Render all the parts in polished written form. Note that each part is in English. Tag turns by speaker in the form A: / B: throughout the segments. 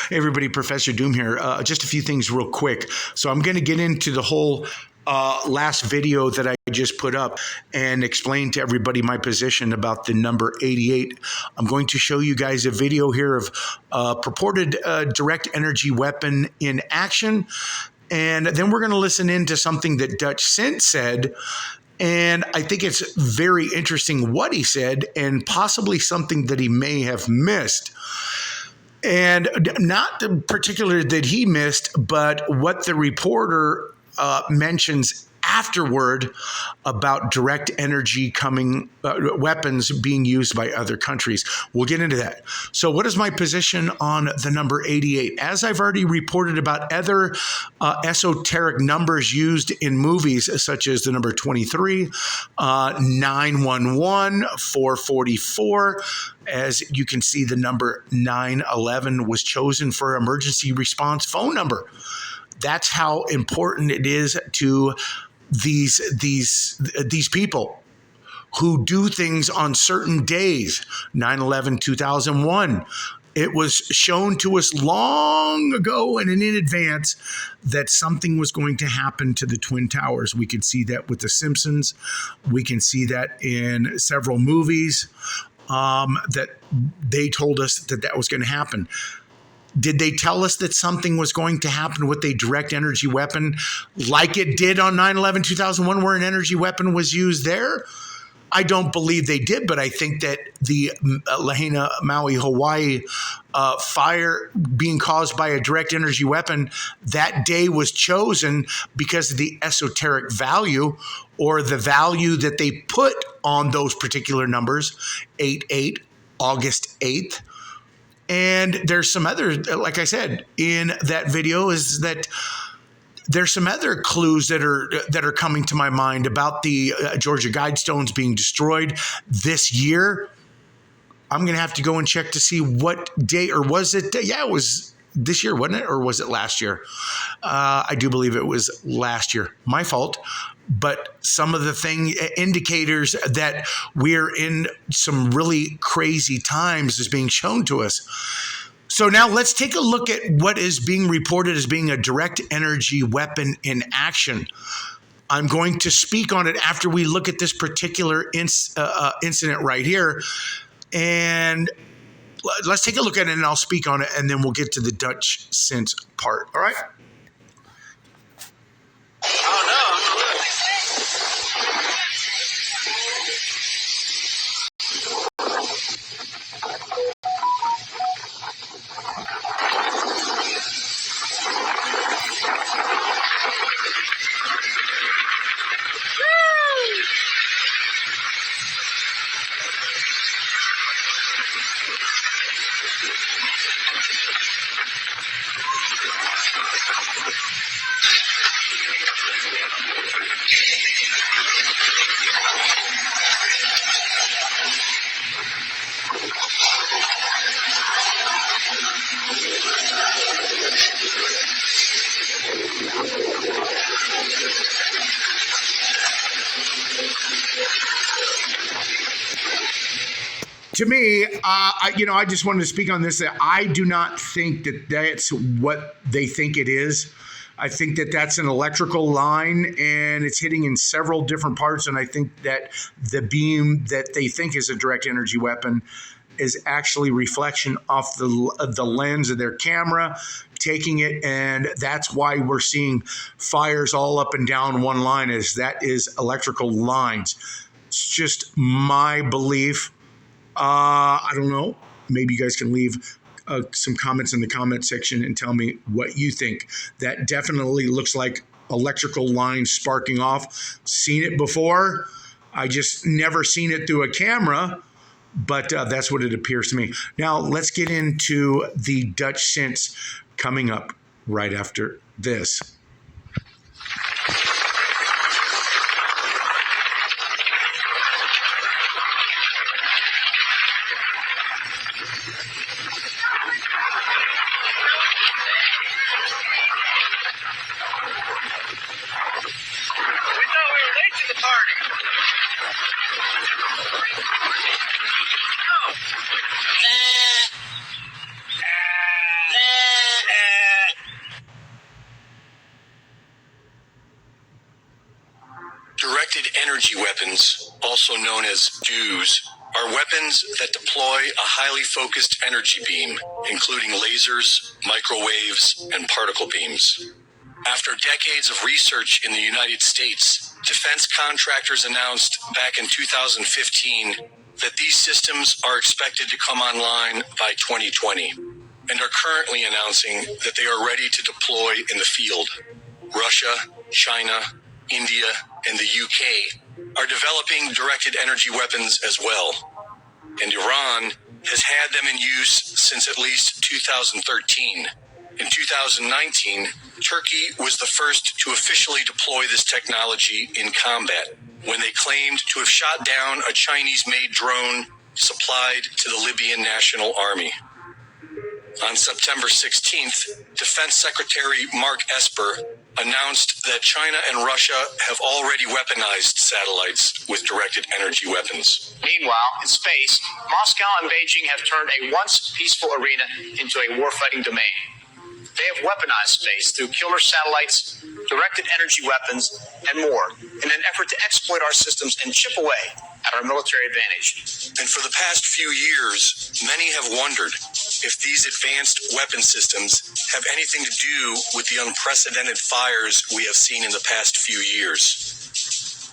A: Hey everybody, Professor Doom here. Just a few things real quick. So I'm going to get into the whole last video that I just put up and explain to everybody my position about the number 88. I'm going to show you guys a video here of purported direct energy weapon in action. And then we're going to listen into something that Dutch Sint said. And I think it's very interesting what he said and possibly something that he may have missed. And not particular that he missed, but what the reporter mentions afterward about direct energy coming weapons being used by other countries. We'll get into that. So what is my position on the number 88? As I've already reported about other esoteric numbers used in movies, such as the number 23, 911, 444, as you can see, the number 911 was chosen for emergency response phone number. That's how important it is to these people who do things on certain days. 9/11, 2001. It was shown to us long ago and in advance that something was going to happen to the Twin Towers. We could see that with The Simpsons. We can see that in several movies that they told us that that was going to happen. Did they tell us that something was going to happen with a direct energy weapon like it did on 9/11, 2001, where an energy weapon was used there? I don't believe they did, but I think that the Lahaina, Maui, Hawaii fire being caused by a direct energy weapon, that day was chosen because of the esoteric value or the value that they put on those particular numbers, 8/8, August 8th. And there's some other, like I said, in that video is that there's some other clues that are coming to my mind about the Georgia Guidestones being destroyed this year. I'm going to have to go and check to see what day, or was it? Yeah, it was this year, wasn't it? Or was it last year? I do believe it was last year. My fault. But some of the indicators that we're in some really crazy times is being shown to us. So now let's take a look at what is being reported as being a direct energy weapon in action. I'm going to speak on it after we look at this particular incident right here. And let's take a look at it and I'll speak on it, and then we'll get to the Dutch Sint part. All right?
B: Oh, no.
A: To me, I just wanted to speak on this. That I do not think that that's what they think it is. I think that that's an electrical line and it's hitting in several different parts. And I think that the beam that they think is a direct energy weapon is actually reflection off the lens of their camera, taking it. And that's why we're seeing fires all up and down one line, that is electrical lines. It's just my belief. I don't know. Maybe you guys can leave some comments in the comment section and tell me what you think. That definitely looks like electrical lines sparking off. Seen it before. I just never seen it through a camera, but that's what it appears to me. Now let's get into the Dutch Sints coming up right after this.
B: energy weapons, also known as DEWs, are weapons that deploy a highly focused energy beam, including lasers, microwaves, and particle beams. After decades of research in the United States, defense contractors announced back in 2015 that these systems are expected to come online by 2020, and are currently announcing that they are ready to deploy in the field. Russia, China, India, and the UK are developing directed energy weapons as well, and Iran has had them in use since at least 2013. In 2019, Turkey was the first to officially deploy this technology in combat, when they claimed to have shot down a Chinese-made drone supplied to the Libyan National Army. On September 16th, Defense Secretary Mark Esper announced that China and Russia have already weaponized satellites with directed energy weapons.
C: Meanwhile, in space, Moscow and Beijing have turned a once peaceful arena into a warfighting domain. They have weaponized space through killer satellites, directed energy weapons, and more, in an effort to exploit our systems and chip away at our military advantage.
B: And for the past few years, many have wondered if these advanced weapon systems have anything to do with the unprecedented fires we have seen in the past few years.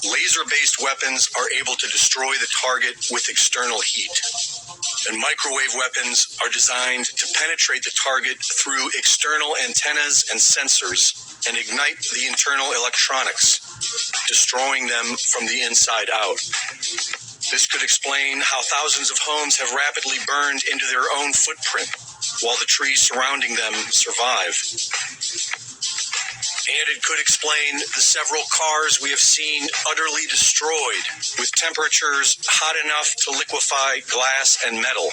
B: Laser-based weapons are able to destroy the target with external heat, and microwave weapons are designed to penetrate the target through external antennas and sensors and ignite the internal electronics, destroying them from the inside out. This could explain how thousands of homes have rapidly burned into their own footprint, while the trees surrounding them survive. And it could explain the several cars we have seen utterly destroyed, with temperatures hot enough to liquefy glass and metal.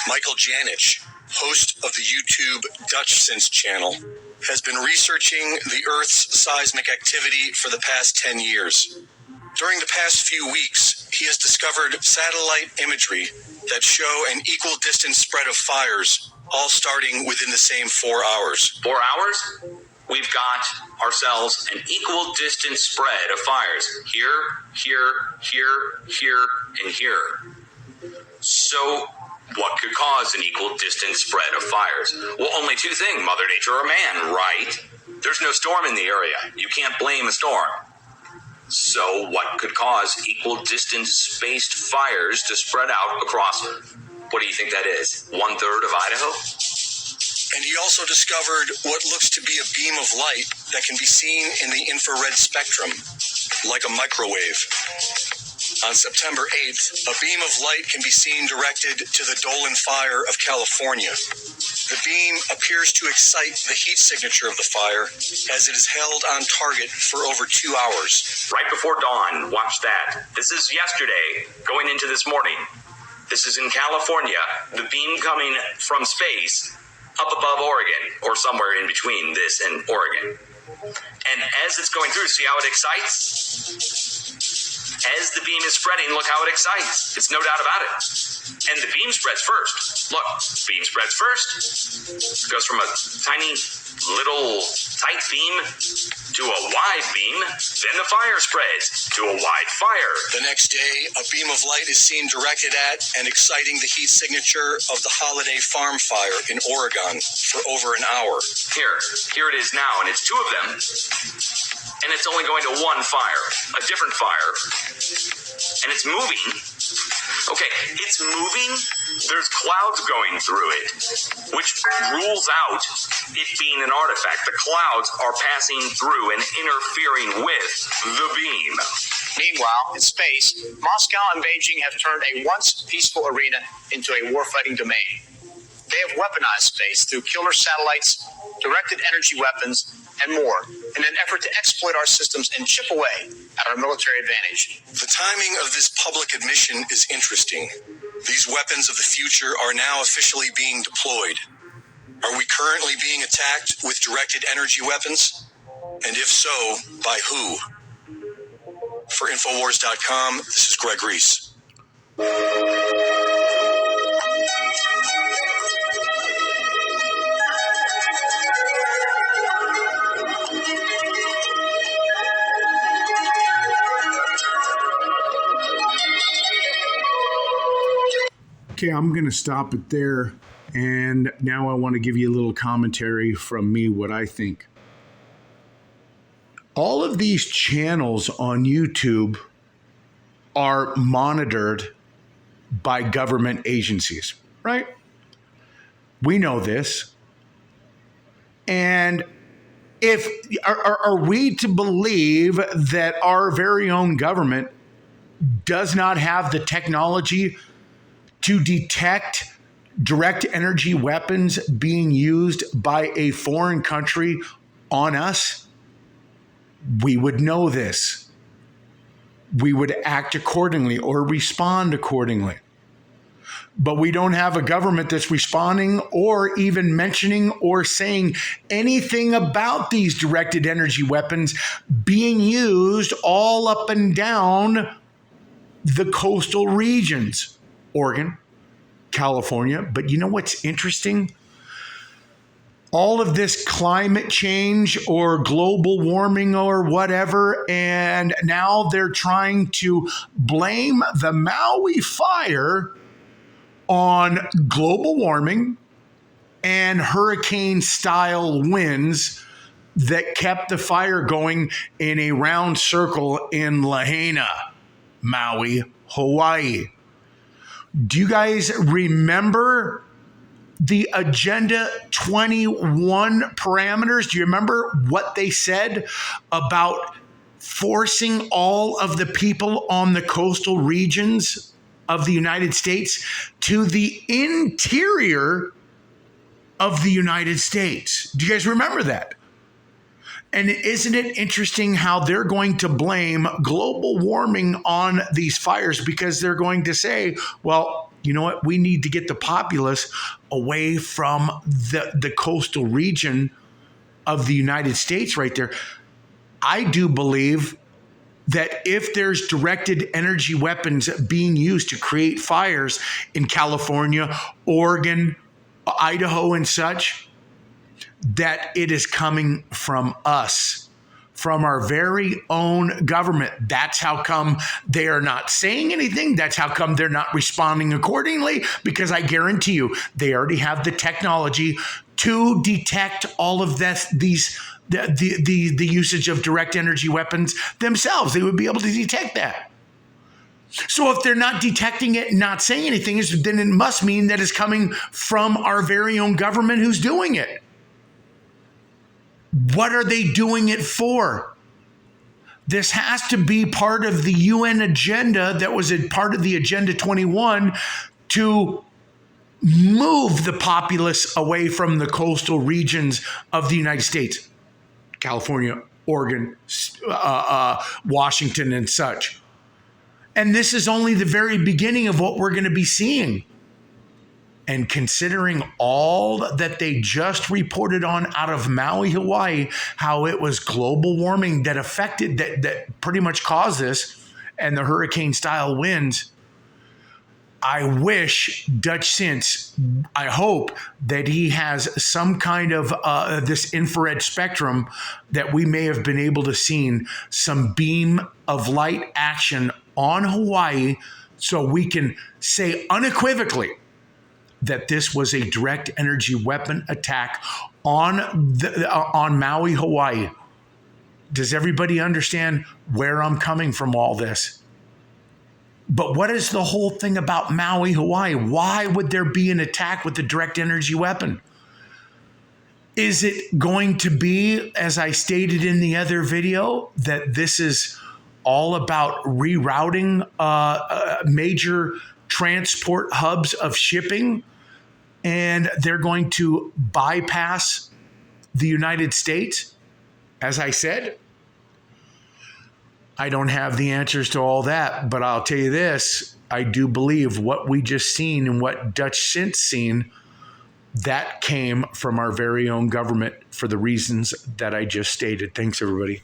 B: Michael Janich, host of the YouTube Dutchsinse channel, has been researching the Earth's seismic activity for the past 10 years. During the past few weeks, he has discovered satellite imagery that show an equal distance spread of fires, all starting within the same 4 hours.
D: 4 hours? We've got ourselves an equal distance spread of fires. Here, here, here, here, and here. So, what could cause an equal distance spread of fires? Well, only two things, Mother Nature or man, right? There's no storm in the area. You can't blame a storm. So, what could cause equal distance spaced fires to spread out across, what do you think that is? 1/3 of Idaho?
B: And he also discovered what looks to be a beam of light that can be seen in the infrared spectrum, like a microwave. On September 8th, a beam of light can be seen directed to the Dolan Fire of California. The beam appears to excite the heat signature of the fire, as it is held on target for over 2 hours.
D: Right before dawn, watch that. This is yesterday, going into this morning. This is in California, the beam coming from space, up above Oregon, or somewhere in between this and Oregon. And as it's going through, see how it excites? As the beam is spreading, look how it excites. It's no doubt about it. And the beam spreads first. Look, beam spreads first. It goes from a tiny, little, tight beam to a wide beam. Then the fire spreads to a wide fire.
B: The next day, a beam of light is seen directed at and exciting the heat signature of the Holiday Farm Fire in Oregon for over an hour.
D: Here it is now, and it's two of them. And it's only going to one fire, a different fire. And it's moving. Okay, it's moving. There's clouds going through it, which rules out it being an artifact. The clouds are passing through and interfering with the beam.
C: Meanwhile, in space, Moscow and Beijing have turned a once peaceful arena into a warfighting domain. They have weaponized space through killer satellites, directed energy weapons, and more, in an effort to exploit our systems and chip away at our military advantage.
B: The timing of this public admission is interesting. These weapons of the future are now officially being deployed. Are we currently being attacked with directed energy weapons? And if so, by who? For Infowars.com, this is Greg Reese.
A: Okay, I'm going to stop it there. And now I want to give you a little commentary from me, what I think. All of these channels on YouTube are monitored by government agencies, right? We know this. And if are we to believe that our very own government does not have the technology to detect direct energy weapons being used by a foreign country on us? We would know this. We would act accordingly or respond accordingly. But we don't have a government that's responding or even mentioning or saying anything about these directed energy weapons being used all up and down the coastal regions, Oregon, California. But you know what's interesting? All of this climate change or global warming or whatever, and now they're trying to blame the Maui fire on global warming and hurricane-style winds that kept the fire going in a round circle in Lahaina, Maui, Hawaii. Do you guys remember the Agenda 21 parameters? Do you remember what they said about forcing all of the people on the coastal regions of the United States to the interior of the United States? Do you guys remember that? And isn't it interesting how they're going to blame global warming on these fires because they're going to say, well, you know what? We need to get the populace away from the coastal region of the United States right there. I do believe that if there's directed energy weapons being used to create fires in California, Oregon, Idaho, and such, that it is coming from us, from our very own government. That's how come they are not saying anything. That's how come they're not responding accordingly, because I guarantee you they already have the technology to detect all of the usage of direct energy weapons themselves. They would be able to detect that. So if they're not detecting it and not saying anything, then it must mean that it's coming from our very own government who's doing it. What are they doing it for? This has to be part of the UN agenda that was a part of the Agenda 21 to move the populace away from the coastal regions of the United States, California, Oregon, Washington, and such. And this is only the very beginning of what we're going to be seeing. And considering all that they just reported on out of Maui, Hawaii, how it was global warming that affected, that pretty much caused this, and the hurricane-style winds, I wish Dutch Sense, I hope that he has some kind of this infrared spectrum that we may have been able to see some beam of light action on Hawaii so we can say unequivocally that this was a direct energy weapon attack on Maui, Hawaii. Does everybody understand where I'm coming from all this? But what is the whole thing about Maui, Hawaii? Why would there be an attack with a direct energy weapon? Is it going to be, as I stated in the other video, that this is all about rerouting major transport hubs of shipping, and they're going to bypass the United States? As I said, I don't have the answers to all that, but I'll tell you this, I do believe what we just seen and what Dutch Sense seen, that came from our very own government for the reasons that I just stated. Thanks, everybody.